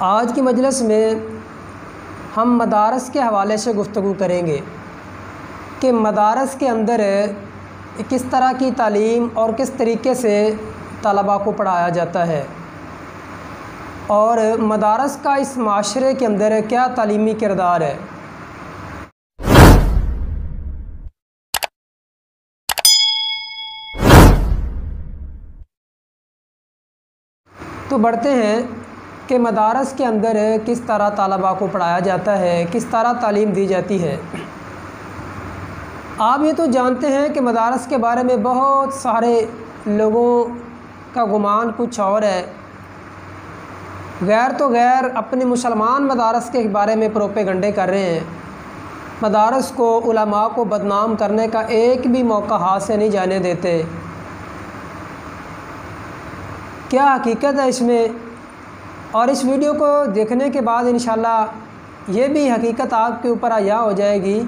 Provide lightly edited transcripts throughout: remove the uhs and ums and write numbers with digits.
आज की मजलिस में हम मदारस के हवाले से गुफ्तगू करेंगे कि मदारस के अंदर किस तरह की तालीम और किस तरीके से तलबा को पढ़ाया जाता है और मदारस का इस माशरे के अंदर क्या तालीमी किरदार है। तो बढ़ते हैं कि मदारस के अंदर किस तरह तलबा को पढ़ाया जाता है, किस तरह तालीम दी जाती है। आप ये तो जानते हैं कि मदारस के बारे में बहुत सारे लोगों का गुमान कुछ और है। गैर तो गैर अपने मुसलमान मदारस के बारे में प्रोपेगंडे कर रहे हैं। मदारस को, उलमा को बदनाम करने का एक भी मौका हाथ से नहीं जाने देते। क्या हकीकत है इसमें? और इस वीडियो को देखने के बाद इंशाल्लाह ये भी हकीकत आपके ऊपर आया हो जाएगी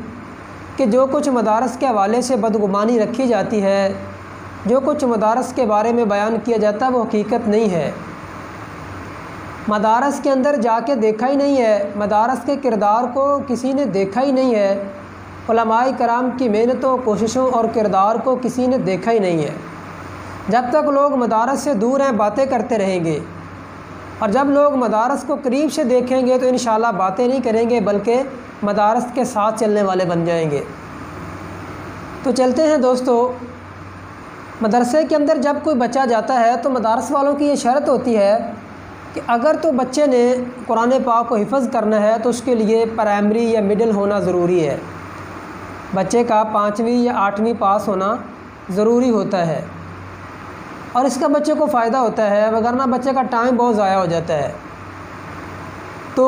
कि जो कुछ मदारस के हवाले से बदगुमानी रखी जाती है, जो कुछ मदारस के बारे में बयान किया जाता है, वो हकीकत नहीं है। मदारस के अंदर जाके देखा ही नहीं है, मदारस के किरदार को किसी ने देखा ही नहीं है, उलमाए कराम की मेहनतों, कोशिशों और किरदार को किसी ने देखा ही नहीं है। जब तक लोग मदारस से दूर हैं बातें करते रहेंगे, और जब लोग मदारस को करीब से देखेंगे तो इंशाल्लाह बातें नहीं करेंगे बल्कि मदारस के साथ चलने वाले बन जाएंगे। तो चलते हैं दोस्तों। मदरसे के अंदर जब कोई बच्चा जाता है तो मदारस वालों की ये शर्त होती है कि अगर तो बच्चे ने कुरान पाक को हिफ़्ज़ करना है तो उसके लिए प्राइमरी या मिडिल होना ज़रूरी है। बच्चे का 5वीं या 8वीं पास होना ज़रूरी होता है और इसका बच्चे को फ़ायदा होता है, वरना बच्चे का टाइम बहुत ज़ाया हो जाता है। तो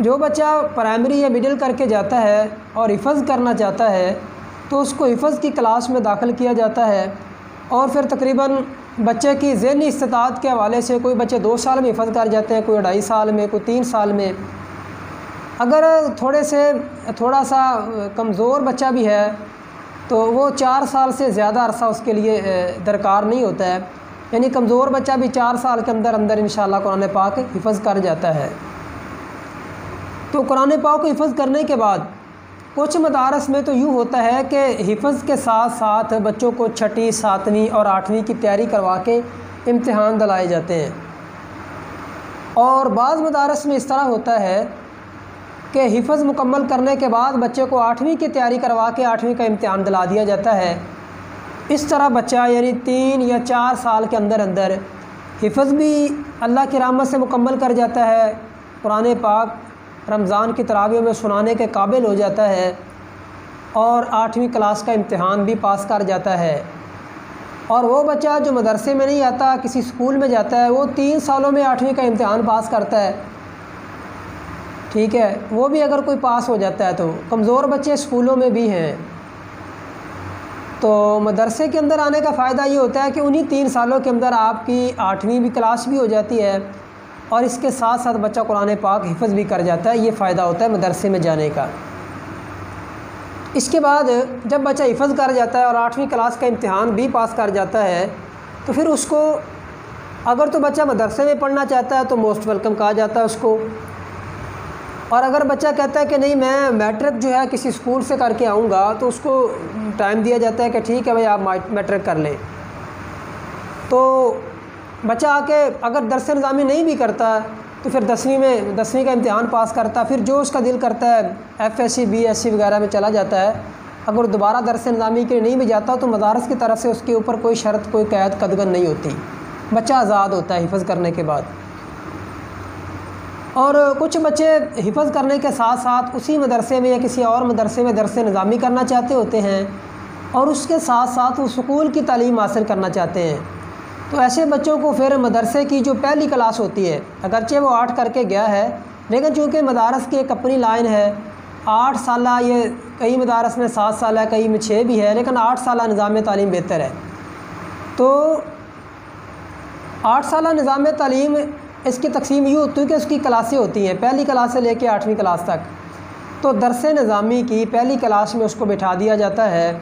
जो बच्चा प्राइमरी या मिडिल करके जाता है और हिफ़्ज़ करना चाहता है तो उसको हिफ़्ज़ की क्लास में दाखिल किया जाता है और फिर तकरीबन बच्चे की ज़हनी इस्तिताअत के हवाले से कोई बच्चे 2 साल में हिफ़्ज़ कर जाते हैं, कोई 2.5 साल में, कोई 3 साल में। अगर थोड़ा सा कमज़ोर बच्चा भी है तो वो 4 साल से ज़्यादा अरसा उसके लिए दरकार नहीं होता है। यानी कमज़ोर बच्चा भी 4 साल के अंदर अंदर इंशाल्लाह कुरान पाक हिफ़्ज़ कर जाता है। तो कुरान पाक को हिफ़्ज़ करने के बाद कुछ मदारस में तो यूँ होता है कि हिफ़्ज़ के साथ साथ बच्चों को 6वीं, 7वीं और 8वीं की तैयारी करवा के इम्तिहान दिलाए जाते हैं। और बाज़ मदारस में इस तरह होता है कि हिफ़्ज़ मुकम्मल करने के बाद बच्चे को 8वीं की तैयारी करवा के 8वीं का इम्तिहान दिला दिया जाता है। इस तरह बच्चा यानी 3 या 4 साल के अंदर अंदर हिफ़्ज़ भी अल्लाह की रहमत से मुकम्मल कर जाता है, कुरान पाक रमज़ान की तरावीह में सुनाने के काबिल हो जाता है और 8वीं क्लास का इम्तिहान भी पास कर जाता है। और वो बच्चा जो मदरसे में नहीं आता, किसी स्कूल में जाता है, वो 3 सालों में 8वीं का इम्तिहान पास करता है। ठीक है, वो भी अगर कोई पास हो जाता है तो। कमज़ोर बच्चे स्कूलों में भी हैं। तो मदरसे के अंदर आने का फ़ायदा ये होता है कि उन्हीं 3 सालों के अंदर आपकी 8वीं भी क्लास भी हो जाती है और इसके साथ साथ बच्चा कुरान पाक हिफ़्ज़ भी कर जाता है। ये फ़ायदा होता है मदरसे में जाने का। इसके बाद जब बच्चा हिफ़्ज़ कर जाता है और 8वीं क्लास का इम्तिहान भी पास कर जाता है तो फिर उसको, अगर तो बच्चा मदरसे में पढ़ना चाहता है तो मोस्ट वेलकम कहा जाता है उसको। और अगर बच्चा कहता है कि नहीं मैं मैट्रिक जो है किसी स्कूल से करके आऊँगा तो उसको टाइम दिया जाता है कि ठीक है भाई आप मैट्रिक कर लें। तो बच्चा आके अगर दरस निज़ामी नहीं भी करता तो फिर 10वीं का इम्तिहान पास करता, फिर जो उसका दिल करता है FSC BSc वगैरह में चला जाता है। अगर दोबारा दरस निज़ामी के लिए नहीं भी जाता तो मदारस की तरफ से उसके ऊपर कोई शर्त, कोई कैद कदगन नहीं होती। बच्चा आज़ाद होता है हिफ़्ज़ करने के बाद। और कुछ बच्चे हिफ़्ज़ करने के साथ साथ उसी मदरसे में या किसी और मदरसे में दरस निज़ामी करना चाहते होते हैं और उसके साथ साथ वो स्कूल की तालीम हासिल करना चाहते हैं। तो ऐसे बच्चों को फिर मदरसे की जो पहली क्लास होती है, अगरचे वो 8 करके गया है, लेकिन चूँकि मदारस की एक अपनी लाइन है, 8 साल, ये कई मदारस में 7 साल है, कई में 6 भी है, लेकिन 8 साल निज़ाम तालीम बेहतर है। तो 8 साल निज़ाम तालीम इसकी तकसीम यूँ होती है कि उसकी क्लासें होती हैं, पहली क्लास से लेकर 8वीं क्लास तक। तो दरस निज़ामी की पहली क्लास में उसको बिठा दिया जाता है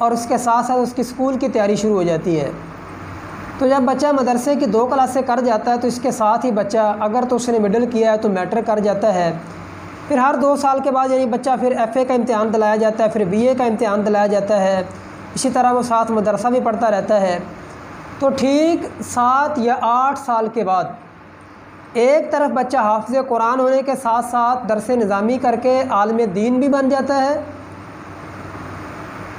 और उसके साथ साथ उसकी स्कूल की तैयारी शुरू हो जाती है। तो जब बच्चा मदरसे की 2 क्लासें कर जाता है तो इसके साथ ही बच्चा, अगर तो उसने मिडिल किया है तो मैट्रिक कर जाता है। फिर हर 2 साल के बाद यानी बच्चा फिर FA का इम्तिहान दिलाया जाता है, फिर BA का इम्तिहान दिलाया जाता है। इसी तरह वो साथ मदरसा भी पढ़ता रहता है। तो ठीक 7 या 8 साल के बाद एक तरफ बच्चा हाफ़िज़ कुरान होने के साथ साथ दरस निज़ामी करके आलिम दीन भी बन जाता है,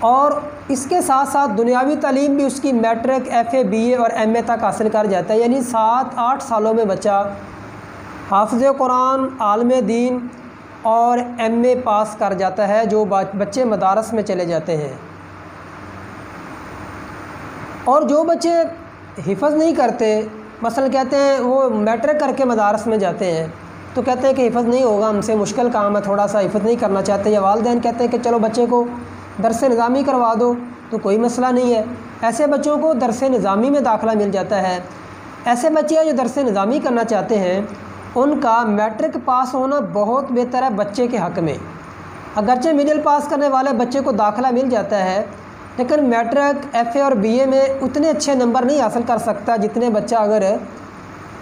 और इसके साथ साथ दुनियावी तालीम भी उसकी मैट्रिक, FA, BA और MA तक हासिल कर जाता है। यानी 7-8 सालों में बच्चा हाफ़िज़ कुरान, आलिम दीन और MA पास कर जाता है, जो बच्चे मदारस में चले जाते हैं। और जो बच्चे हिफ़्ज़ नहीं करते, मसलन कहते हैं वो मैट्रिक करके मदारस में जाते हैं तो कहते हैं कि हिफ़्ज़ नहीं होगा, हमसे मुश्किल काम है, थोड़ा सा हिफ़्ज़ नहीं करना चाहते, या वालिदैन कहते हैं कि चलो बच्चे को दरस निज़ामी करवा दो, तो कोई मसला नहीं है। ऐसे बच्चों को दरस निज़ामी में दाखिला मिल जाता है। ऐसे बच्चे जो दरस निज़ामी करना चाहते हैं उनका मैट्रिक पास होना बहुत बेहतर है बच्चे के हक़ में। अगरचे मिडिल पास करने वाले बच्चे को दाखिला मिल जाता है, लेकिन मैट्रिक, FA और BA में उतने अच्छे नंबर नहीं हासिल कर सकता जितने बच्चा अगर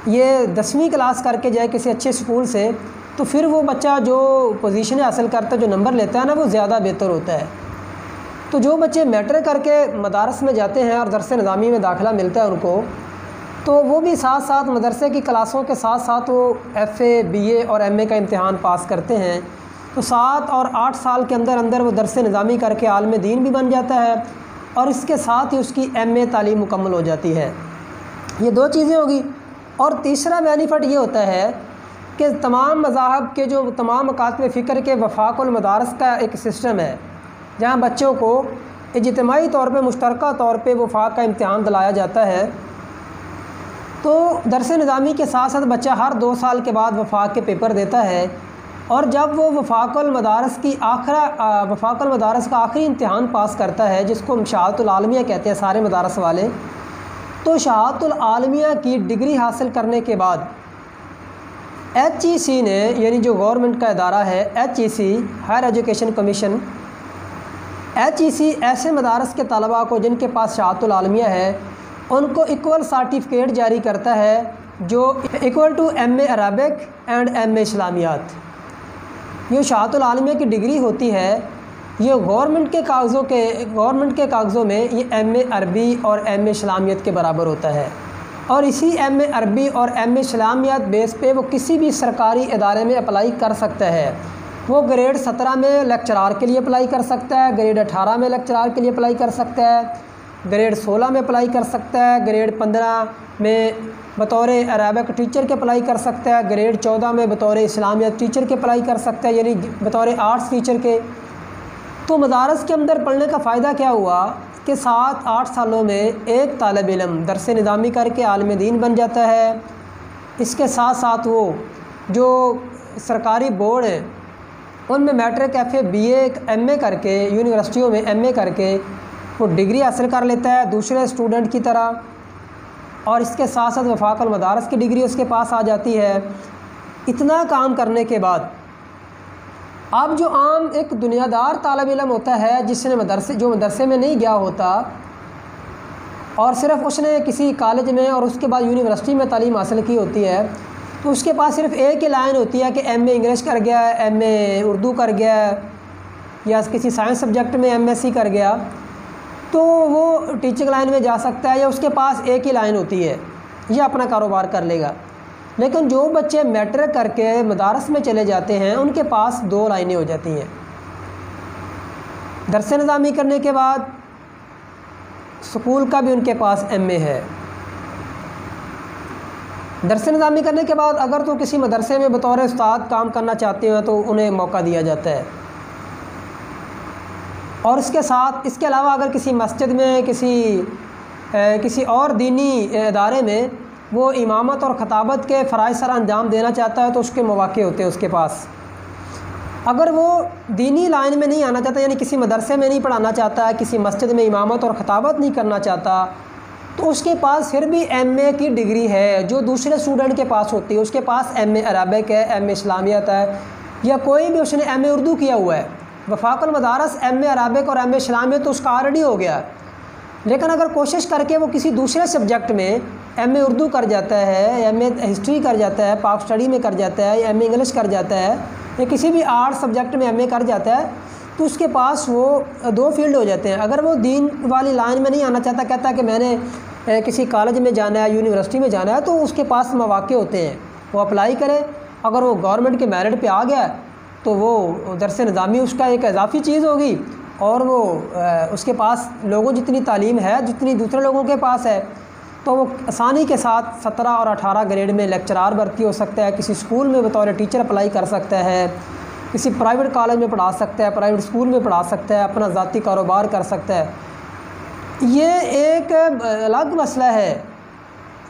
ये 10वीं क्लास करके जाए किसी अच्छे स्कूल से, तो फिर वो बच्चा जो पोजीशन हासिल करता है, जो नंबर लेता है ना, वो ज़्यादा बेहतर होता है। तो जो बच्चे मैट्रिक करके मदारस में जाते हैं और दरस निज़ामी में दाखिला मिलता है उनको, तो वो भी साथ साथ मदरसे की क्लासों के साथ साथ वो FA, BA और MA का इम्तिहान पास करते हैं। तो 7 और 8 साल के अंदर अंदर वो दरस निज़ामी करके आलिम दीन भी बन जाता है, और इसके साथ ही उसकी MA तालीम मुकम्मल हो जाती है। ये 2 चीज़ें होगी। और तीसरा बेनिफिट ये होता है कि तमाम मज़ाहब के जो तमाम मकातब फ़िक्र के वफ़ाक़ुल मदारस का एक सिस्टम है, जहाँ बच्चों को इज्तिमाई तौर पे, मुश्तरका तौर पे वफ़ाक़ का इम्तिहान दिलाया जाता है। तो दरस निज़ामी के साथ साथ बच्चा हर 2 साल के बाद वफ़ाक़ के पेपर देता है, और जब वो वफ़ाक़ुल मदारस का आखिरी इम्तिहान पास करता है, जिसको शहादतुल आलमिया कहते हैं सारे मदारस वाले, तो शहादतुल आलमिया की डिग्री हासिल करने के बाद HEC ने, यानी जो गवर्नमेंट का इदारा है HEC, higher education commission, HEC ऐसे मदारस के तलबा को जिनके पास शहादतुल आलमिया है उनको इक्वल सर्टिफिकेट जारी करता है, जो equal to MA Arabic and MA इस्लामियात। ये शहादतुल आलमिया की डिग्री होती है, ये गवर्नमेंट के कागज़ों में ये MA अरबी और MA इस्लामियत के बराबर होता है। और इसी MA अरबी और MA इस्लामियत बेस पे वो किसी भी सरकारी इदारे में अप्लाई कर सकता है। वो ग्रेड 17 में लेक्चरार के लिए अप्लाई कर सकता है, ग्रेड 18 में लेक्चरार के लिए अप्लाई कर सकता है, ग्रेड 16 में अप्लाई कर सकता है, ग्रेड 15 में बतौर अरबिक टीचर के अप्लाई कर सकता है, ग्रेड 14 में बतौर इस्लामियत टीचर के अप्लाई कर सकता है, यानी बतौर आर्ट्स टीचर के। तो मदारस के अंदर पढ़ने का फ़ायदा क्या हुआ कि 7-8 सालों में एक तालिब इल्म दरस निज़ामी करके आलिम दीन बन जाता है। इसके साथ साथ वो जो सरकारी बोर्ड है उनमें मैट्रिक, FA, BA, MA करके, यूनिवर्सिटियों में MA करके वो डिग्री हासिल कर लेता है दूसरे स्टूडेंट की तरह, और इसके साथ साथ वफ़ाक़ुल मदारस की डिग्री उसके पास आ जाती है। इतना काम करने के बाद अब जो आम एक दुनियादार तालिब इल्म होता है, जिसने मदरसे में नहीं गया होता और सिर्फ़ उसने किसी कॉलेज में और उसके बाद यूनिवर्सिटी में तालीम हासिल की होती है, तो उसके पास सिर्फ़ एक ही लाइन होती है कि MA इंग्लिश कर गया, MA उर्दू कर गया, या किसी साइंस सब्जेक्ट में MSc कर गया, तो वो टीचिंग लाइन में जा सकता है, या उसके पास एक ही लाइन होती है, ये अपना कारोबार कर लेगा। लेकिन जो बच्चे मैट्रिक करके मदारस में चले जाते हैं उनके पास 2 लाइनें हो जाती हैं। दरस निज़ामी करने के बाद स्कूल का भी उनके पास MA है। दरस निज़ामी करने के बाद अगर तो किसी मदरसे में बतौर उस्ताद काम करना चाहते हैं तो उन्हें मौका दिया जाता है। और इसके अलावा अगर किसी मस्जिद में, किसी और दीनी इदारे में वो इमामत और ख़ताबत के फ़राइज़ सर अंजाम देना चाहता है तो उसके मौक़े होते हैं उसके पास। अगर वो दीनी लाइन में नहीं आना चाहता, यानी किसी मदरसे में नहीं पढ़ाना चाहता है, किसी मस्जिद में इमामत और ख़ताबत नहीं करना चाहता, तो उसके पास फिर भी MA की डिग्री है जो दूसरे स्टूडेंट के पास होती है। उसके पास MA अरबिक है, MA इस्लामियत है, या कोई भी उसने MA उर्दू किया हुआ है। वफ़ाक़ुल मदारस MA अरबिक और MA इस्लामियत तो उसका ऑलरेडी हो गया, लेकिन अगर कोशिश करके वो किसी दूसरे सब्जेक्ट में एमए उर्दू कर जाता है, एमए हिस्ट्री कर जाता है, पाक स्टडी में कर जाता है, एमए इंग्लिश कर जाता है, या किसी भी आर्ट सब्जेक्ट में एमए कर जाता है, तो उसके पास वो दो फील्ड हो जाते हैं। अगर वो दीन वाली लाइन में नहीं आना चाहता, कहता है कि मैंने किसी कॉलेज में जाना है, यूनिवर्सिटी में जाना है, तो उसके पास मौके होते हैं, वो अप्लाई करे। अगर वो गवर्नमेंट के मेरिट पे आ गया तो वो दरस निज़ामी उसका एक इजाफ़ी चीज़ होगी, और वो उसके पास लोगों जितनी तालीम है जितनी दूसरे लोगों के पास है, तो वो आसानी के साथ 17 और 18 ग्रेड में लेक्चरार भर्ती हो सकता है, किसी स्कूल में बतौर टीचर अप्लाई कर सकता है, किसी प्राइवेट कॉलेज में पढ़ा सकता है, प्राइवेट स्कूल में पढ़ा सकता है, अपना ज़ाती कारोबार कर सकता है। ये एक अलग मसला है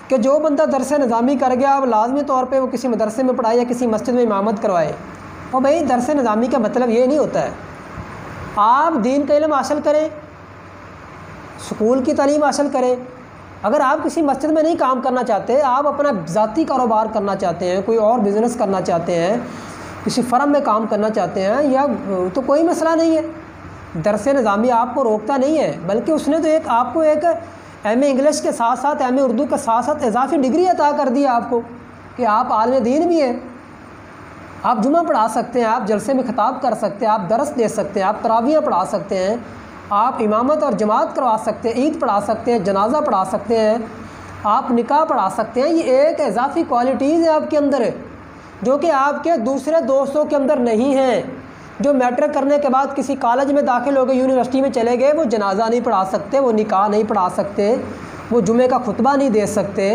कि जो बंदा दरस निज़ामी कर गया, अब लाजमी तौर पे वो किसी मदरसे में पढ़ाए या किसी मस्जिद में इमामत करवाए। और भाई दरस निज़ामी का मतलब ये नहीं होता है आप दीन का इल्म हासिल करें, स्कूल की तालीम हासिल करें। अगर आप किसी मस्जिद में नहीं काम करना चाहते, आप अपना ज़ाती कारोबार करना चाहते हैं, कोई और बिज़नेस करना चाहते हैं, किसी फर्म में काम करना चाहते हैं, या तो कोई मसला नहीं है, दरस निज़ामी आपको रोकता नहीं है। बल्कि उसने तो एक आपको एक एमए इंग्लिश के साथ साथ एमए उर्दू के साथ साथ इजाफी डिग्री अता कर दी आपको कि आप आलिम दीन भी हैं, आप जुमा पढ़ा सकते हैं, आप जलसे में खिताब कर सकते हैं, आप दरस दे सकते हैं, आप तरावियाँ पढ़ा सकते हैं, आप इमामत और जमात करवा सकते हैं, ईद पढ़ा सकते हैं, जनाजा पढ़ा सकते हैं, आप निकाह पढ़ा सकते हैं। ये एक इजाफी क्वालिटीज़ है आपके अंदर जो कि आपके दूसरे दोस्तों के अंदर नहीं है। जो मैट्रिक करने के बाद किसी कॉलेज में दाखिल हो गए, यूनिवर्सिटी में चले गए, वो जनाजा नहीं पढ़ा सकते, वो निकाह नहीं पढ़ा सकते, वो जुमे का खुतबा नहीं दे सकते,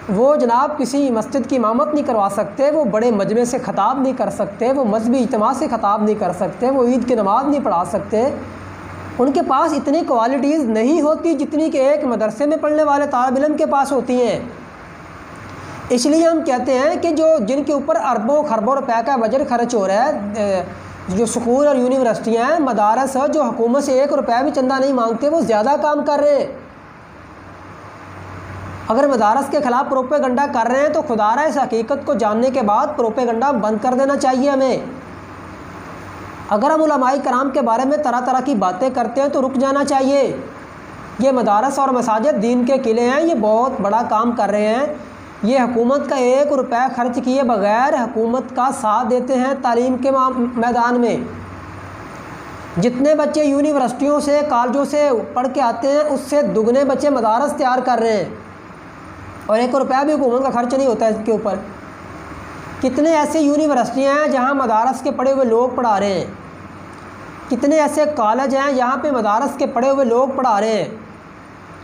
वो जनाब किसी मस्जिद की इमामत नहीं करवा सकते, वो बड़े मजमे से खताब नहीं कर सकते, वो मजहबी इज्तिमा से खताब नहीं कर सकते, वो ईद की नमाज़ नहीं पढ़ा सकते। उनके पास इतनी क्वालिटीज़ नहीं होती जितनी कि एक मदरसे में पढ़ने वाले तालिब इल्म के पास होती हैं। इसलिए हम कहते हैं कि जो जिनके ऊपर अरबों खरबों रुपए का बजट खर्च हो रहा है, जो स्कूल और यूनिवर्सिटियाँ हैं, मदारस जो हुकूमत से 1 रुपया भी चंदा नहीं मांगते, वो ज़्यादा काम कर रहे हैं। अगर मदारस के ख़िलाफ़ प्रोपेगंडा कर रहे हैं तो खुदारा इस हकीकत को जानने के बाद प्रोपेगंडा बंद कर देना चाहिए हमें। अगर हम उलमाए कराम के बारे में तरह तरह की बातें करते हैं तो रुक जाना चाहिए। ये मदारस और मसाजिद दीन के किले हैं, ये बहुत बड़ा काम कर रहे हैं। ये हुकूमत का 1 रुपया खर्च किए बगैर हुकूमत का साथ देते हैं तालीम के मैदान में। जितने बच्चे यूनिवर्सिटियों से कॉलेजों से पढ़ के आते हैं उससे दुगने बच्चे मदारस तैयार कर रहे हैं, और 1 रुपया भी हुकूमत का खर्च नहीं होता है इसके ऊपर। कितने ऐसे यूनिवर्सिटियाँ हैं जहाँ मदारस के पढ़े हुए लोग पढ़ा रहे हैं, कितने ऐसे कॉलेज हैं जहाँ पे मदारस के पढ़े हुए लोग पढ़ा रहे हैं,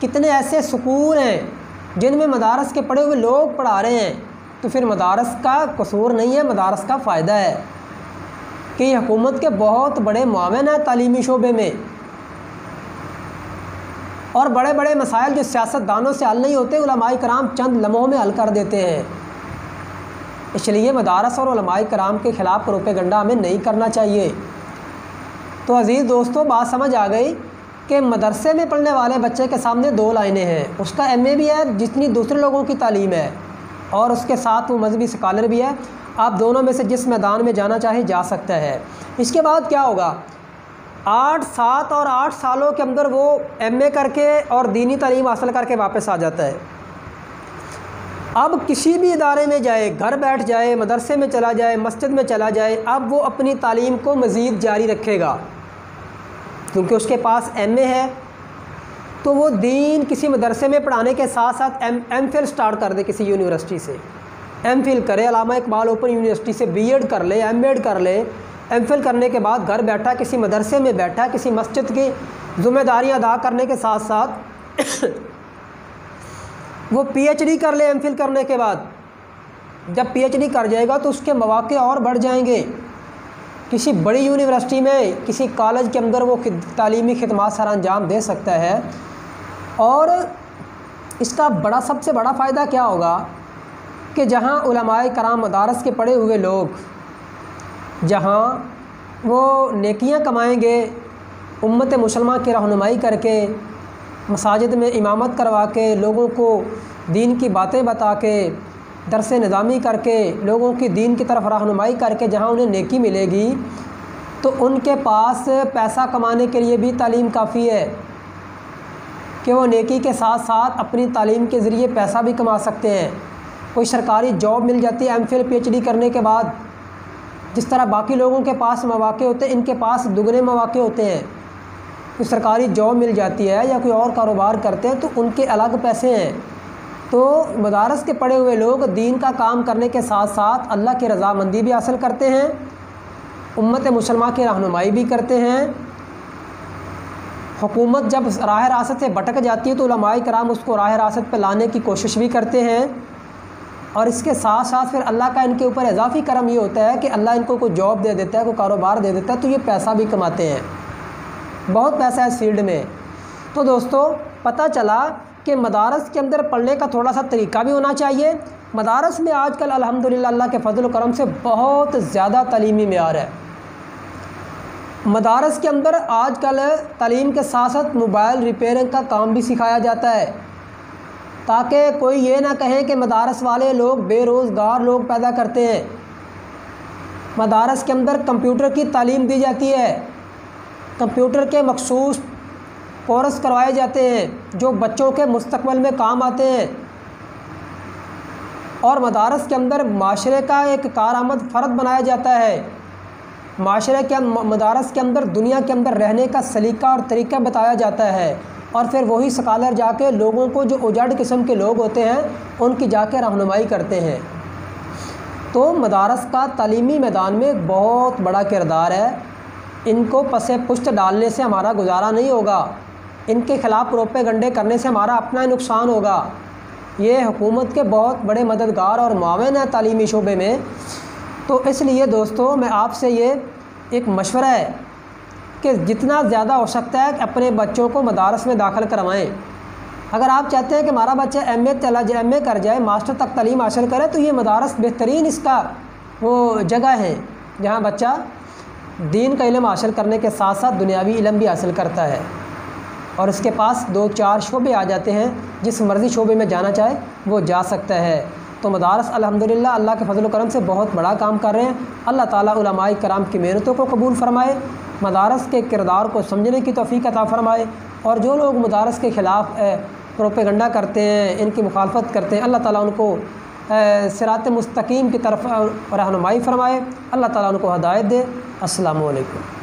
कितने ऐसे स्कूल हैं जिनमें मदारस के पढ़े हुए लोग पढ़ा रहे हैं। तो फिर मदारस का कसूर नहीं है, मदारस का फ़ायदा है कि ये हुकूमत के बहुत बड़े मुआवन हैं तालीमी शोबे में, और बड़े बड़े मसाइल जो सियासतदानों से हल नहीं होते, उलमाए कराम चंद लम्हों में हल कर देते हैं। इसलिए मदारस और उलमाए कराम के ख़िलाफ़ प्रोपेगंडा हमें नहीं करना चाहिए। तो अज़ीज़ दोस्तों, बात समझ आ गई कि मदरसे में पढ़ने वाले बच्चे के सामने 2 लाइनें हैं, उसका एमए भी है जितनी दूसरे लोगों की तालीम है, और उसके साथ वो मजहबी स्कॉलर भी है। आप दोनों में से जिस मैदान में जाना चाहे जा सकता है। इसके बाद क्या होगा, 7 और 8 सालों के अंदर वो एमए करके और दीनी तालीम हासिल करके वापस आ जाता है। अब किसी भी इदारे में जाए, घर बैठ जाए, मदरसे में चला जाए, मस्जिद में चला जाए, अब वो अपनी तालीम को मज़ीद जारी रखेगा क्योंकि उसके पास एमए है। तो वो दीन किसी मदरसे में पढ़ाने के साथ साथ एमफिल स्टार्ट कर दे, किसी यूनिवर्सिटी से एमफिल करे, अल्लामा इकबाल ओपन यूनिवर्सिटी से बीएड कर ले, एमएड कर ले। एमफिल करने के बाद घर बैठा किसी मदरसे में बैठा, किसी मस्जिद की ज़िम्मेदारियाँ अदा करने के साथ साथ वो पीएचडी कर ले। एमफिल करने के बाद जब पीएचडी कर जाएगा तो उसके मौके और बढ़ जाएंगे। किसी बड़ी यूनिवर्सिटी में, किसी कॉलेज के अंदर वो तालीमी खिदमात सर अंजाम दे सकता है। और इसका सबसे बड़ा फ़ायदा क्या होगा कि जहाँ उलमाए कराम मदारस के पढ़े हुए लोग, जहाँ वो नेकियां कमाएंगे, उम्मत मुसलमान की रहनुमाई करके, मसाजिद में इमामत करवा के, लोगों को दीन की बातें बता के, दरस निज़ामी करके, लोगों की दीन की तरफ रहनुमाई करके जहाँ उन्हें नेकी मिलेगी, तो उनके पास पैसा कमाने के लिए भी तालीम काफ़ी है। कि वो नेकी के साथ साथ अपनी तालीम के ज़रिए पैसा भी कमा सकते हैं। कोई सरकारी जॉब मिल जाती है एमफिल पीएचडी करने के बाद, जिस तरह बाकी लोगों के पास मौक़े होते हैं, इनके पास दुगने मौक़े होते हैं। कोई सरकारी जॉब मिल जाती है या कोई और कारोबार करते हैं तो उनके अलग पैसे हैं। तो मदारस के पढ़े हुए लोग दीन का काम करने के साथ साथ अल्लाह की रज़ामंदी भी हासिल करते हैं, उम्मत मुसलमा की रहनुमाई भी करते हैं। हुकूमत जब राह रासत से भटक जाती है तो उलमाए कराम उसको राह रासत पर लाने की कोशिश भी करते हैं। और इसके साथ साथ फिर अल्लाह का इनके ऊपर इजाफ़ी करम ये होता है कि अल्लाह इनको कोई जॉब दे देता है, कोई कारोबार दे देता है, तो ये पैसा भी कमाते हैं, बहुत पैसा है इस फील्ड में। तो दोस्तों पता चला कि मदारस के अंदर पढ़ने का थोड़ा सा तरीका भी होना चाहिए। मदारस में आजकल अल्हम्दुलिल्लाह अल्लाह के फजल करम से बहुत ज़्यादा तालीमी मेयार है। मदारस के अंदर आजकल तालीम के साथ साथ मोबाइल रिपेयरिंग का काम भी सिखाया जाता है, ताकि कोई ये ना कहे कि मदारस वाले लोग बेरोज़गार लोग पैदा करते हैं। मदारस के अंदर कंप्यूटर की तालीम दी जाती है, कंप्यूटर के मखसूस कोर्स करवाए जाते हैं जो बच्चों के मुस्तकबिल में काम आते हैं। और मदारस के अंदर माशरे का एक कारआमद फ़र्द बनाया जाता है। माशरे के मदारस के अंदर दुनिया के अंदर रहने का सलीका और तरीका बताया जाता है, और फिर वही स्कॉलर जाके लोगों को जो उजड़ किस्म के लोग होते हैं उनकी जाके रहनुमाई करते हैं। तो मदारस का तालीमी मैदान में एक बहुत बड़ा किरदार है। इनको पसे पुश्त डालने से हमारा गुजारा नहीं होगा, इनके ख़िलाफ़ प्रोपेगंडे करने से हमारा अपना ही नुकसान होगा। ये हुकूमत के बहुत बड़े मददगार और मुआविन हैं तालीमी शोबे में। तो इसलिए दोस्तों मैं आपसे ये एक मशवरा है कि जितना ज़्यादा हो सकता है अपने बच्चों को मदारस में दाखिल करवाएं। अगर आप चाहते हैं कि हमारा बच्चा एमए कर जाए, मास्टर तक तालीम हासिल करे, तो ये मदारस बेहतरीन इसका वो जगह है जहाँ बच्चा दीन का इल्म हासिल करने के साथ साथ दुनियावी इल्म भी हासिल करता है। और इसके पास 2-4 शोबे आ जाते हैं, जिस मर्ज़ी शोबे में जाना चाहे वो जा सकता है। तो मदारस अल्हम्दुलिल्लाह अल्लाह के फजल करम से बहुत बड़ा काम कर रहे हैं। अल्लाह ताला उलमाए कराम की मेहनतों को कबूल फ़रमाए, मदारस के किरदार को समझने की तौफ़ीक़ अता फ़रमाए। और जो लोग मदारस के ख़िलाफ़ प्रोपेगंडा करते हैं, इनकी मुखालफत करते हैं, अल्लाह ताला उनको सिरात मुस्तकीम की तरफ रहनुमाई फ़रमाए, अल्लाह ताला उनको हदायत दे। अस्सलामु अलैकुम।